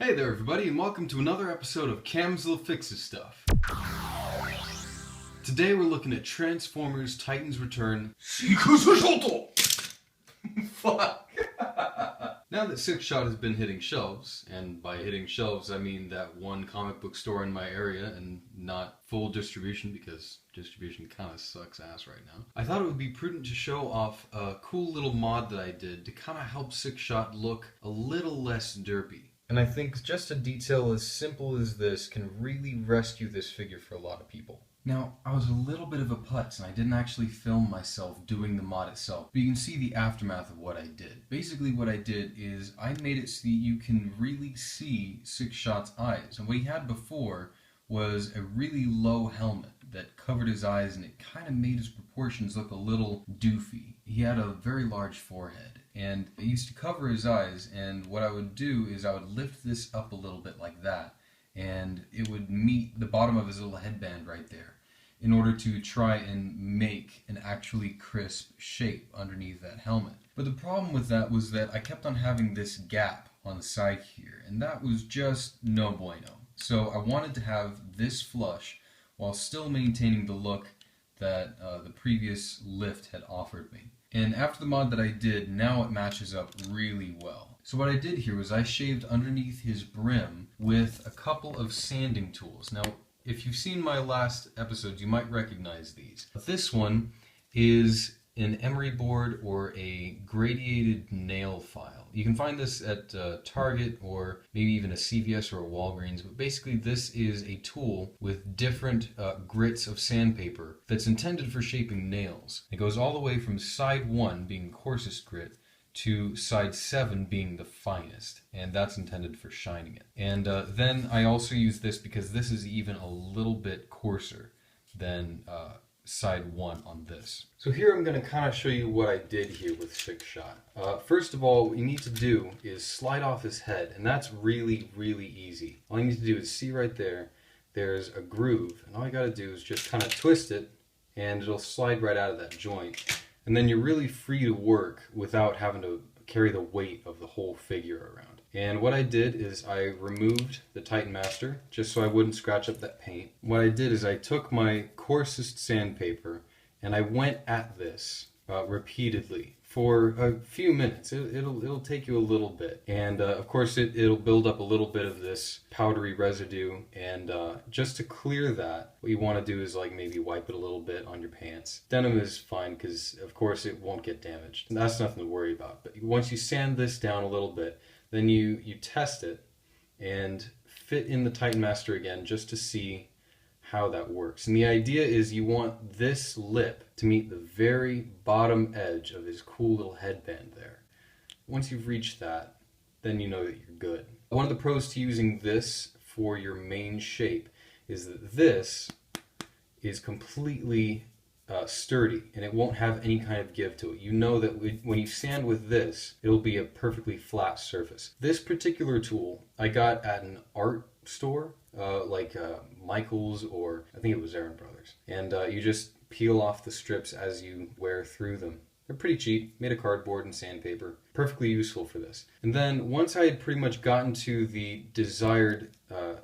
Hey there everybody, and welcome to another episode of Camzilla Fixes Stuff. Today we're looking at Transformers Titans Return Sixshot! Fuck! Now that Sixshot has been hitting shelves, and by hitting shelves I mean that one comic book store in my area and not full distribution because distribution kinda sucks ass right now, I thought it would be prudent to show off a cool little mod that I did to kinda help Sixshot look a little less derpy. And I think just a detail as simple as this can really rescue this figure for a lot of people. Now, I was a little bit of a putz, and I didn't actually film myself doing the mod itself, but you can see the aftermath of what I did. Basically what I did is I made it so that you can really see Sixshot's eyes, and what he had before was a really low helmet that covered his eyes, and it kind of made his proportions look a little doofy. He had a very large forehead, and it used to cover his eyes, and what I would do is I would lift this up a little bit like that, and it would meet the bottom of his little headband right there in order to try and make an actually crisp shape underneath that helmet. But the problem with that was that I kept on having this gap on the side here, and that was just no bueno. So I wanted to have this flush while still maintaining the look that the previous lift had offered me. And after the mod that I did, now it matches up really well. So what I did here was I shaved underneath his brim with a couple of sanding tools. Now, if you've seen my last episodes, you might recognize these. This one is an emery board or a gradiated nail file. You can find this at Target or maybe even a CVS or a Walgreens, but basically this is a tool with different grits of sandpaper that's intended for shaping nails. It goes all the way from side 1 being coarsest grit to side 7 being the finest, and that's intended for shining it. And then I also use this because this is even a little bit coarser than side 1 on this. So here I'm going to kind of show you what I did here with Sixshot. First of all, what you need to do is slide off his head, and that's really, really easy. All you need to do is see right there, there's a groove, and all you got to do is just kind of twist it, and it'll slide right out of that joint. And then you're really free to work without having to carry the weight of the whole figure around. And what I did is I removed the Titan Master just so I wouldn't scratch up that paint. What I did is I took my coarsest sandpaper and I went at this repeatedly for a few minutes. It'll take you a little bit, and of course it'll build up a little bit of this powdery residue, and just to clear that, what you want to do is like maybe wipe it a little bit on your pants. Denim is fine because of course it won't get damaged. That's nothing to worry about. But once you sand this down a little bit, then you test it and fit in the Titan Master again just to see how that works. And the idea is you want this lip to meet the very bottom edge of his cool little headband there. Once you've reached that, then you know that you're good. One of the pros to using this for your main shape is that this is completely sturdy, and it won't have any kind of give to it. You know that when you sand with this, it'll be a perfectly flat surface. This particular tool I got at an art store, like Michael's, or I think it was Aaron Brothers. And you just peel off the strips as you wear through them. They're pretty cheap, made of cardboard and sandpaper. Perfectly useful for this. And then once I had pretty much gotten to the desired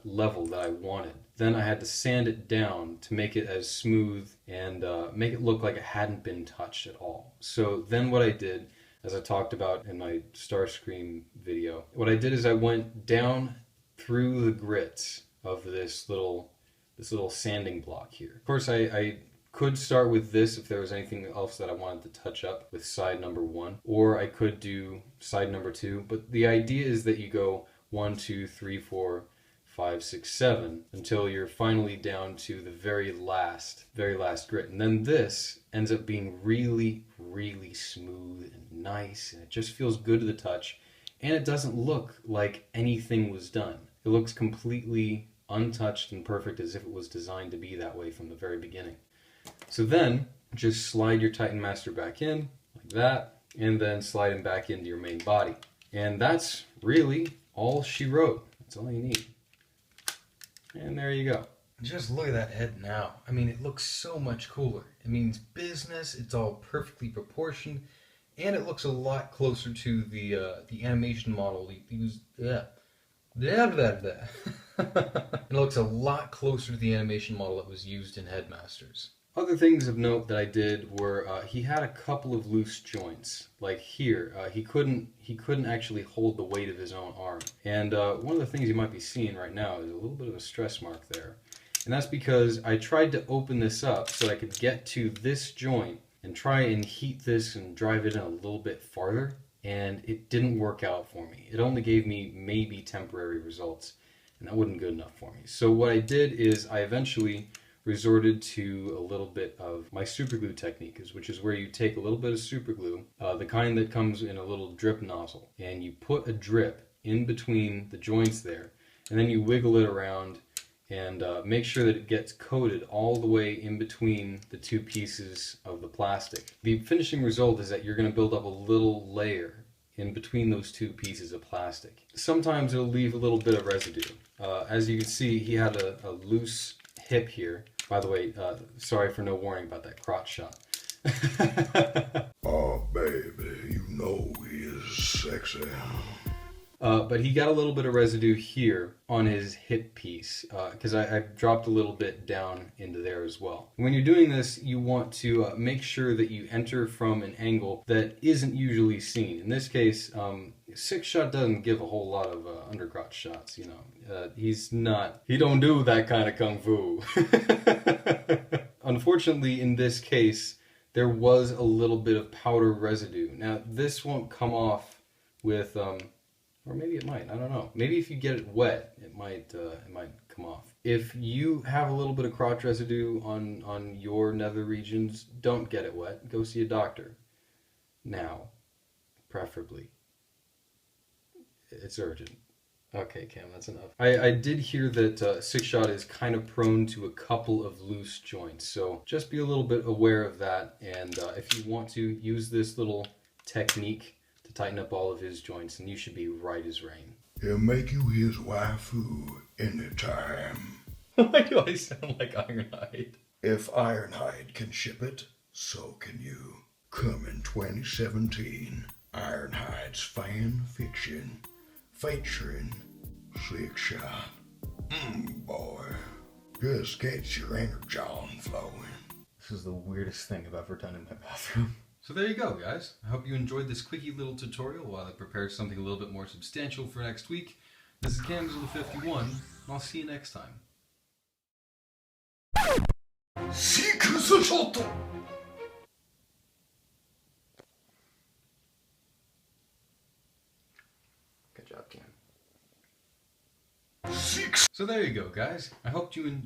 level that I wanted, then I had to sand it down to make it as smooth and make it look like it hadn't been touched at all. So then what I did, as I talked about in my Starscream video, what I did is I went down through the grits of this little sanding block here. Of course, I could start with this if there was anything else that I wanted to touch up with side number 1, or I could do side number 2, but the idea is that you go 1, 2, 3, 4, 5, 6, 7 until you're finally down to the very last grit. And then this ends up being really, really smooth and nice, and it just feels good to the touch, and it doesn't look like anything was done. It looks completely untouched and perfect, as if it was designed to be that way from the very beginning. So then, just slide your Titan Master back in, like that, and then slide him back into your main body. And that's really all she wrote. That's all you need. And there you go. Just look at that head now. I mean, it looks so much cooler. It means business, it's all perfectly proportioned, and it looks a lot closer to the animation model he used. There, there, there. It looks a lot closer to the animation model that was used in Headmasters. Other things of note that I did were he had a couple of loose joints, like here. He couldn't actually hold the weight of his own arm. And one of the things you might be seeing right now is a little bit of a stress mark there. And that's because I tried to open this up so I could get to this joint and try and heat this and drive it in a little bit farther, and it didn't work out for me. It only gave me maybe temporary results, and that wasn't good enough for me. So what I did is I eventually resorted to a little bit of my superglue technique, which is where you take a little bit of superglue, the kind that comes in a little drip nozzle, and you put a drip in between the joints there, and then you wiggle it around and make sure that it gets coated all the way in between the two pieces of the plastic. The finishing result is that you're going to build up a little layer in between those two pieces of plastic. Sometimes it'll leave a little bit of residue. As you can see, he had a loose hip here. By the way, sorry for no warning about that crotch shot. Oh, baby, you know he is sexy. But he got a little bit of residue here on his hip piece because I dropped a little bit down into there as well. When you're doing this, you want to make sure that you enter from an angle that isn't usually seen. In this case, Sixshot doesn't give a whole lot of undercrotch shots, you know. He don't do that kind of kung fu. Unfortunately, in this case, there was a little bit of powder residue. Now, this won't come off with... or maybe it might, I don't know. Maybe if you get it wet, it might come off. If you have a little bit of crotch residue on your nether regions, don't get it wet. Go see a doctor. Now, preferably. It's urgent. Okay, Cam, that's enough. I did hear that Sixshot is kind of prone to a couple of loose joints, so just be a little bit aware of that, and if you want to use this little technique to tighten up all of his joints, and you should be right as rain. He'll make you his waifu anytime. Why do I sound like Ironhide? If Ironhide can ship it, so can you. Come in 2017, Ironhide's fan fiction, featuring Sixshot. Boy, just gets your energy flowing. This is the weirdest thing I've ever done in my bathroom. So there you go, guys. I hope you enjoyed this quickie little tutorial while I prepare something a little bit more substantial for next week. This is Camzilla 51, and I'll see you next time. Sixshot! Good job, Cam. Six. So there you go, guys. I hope you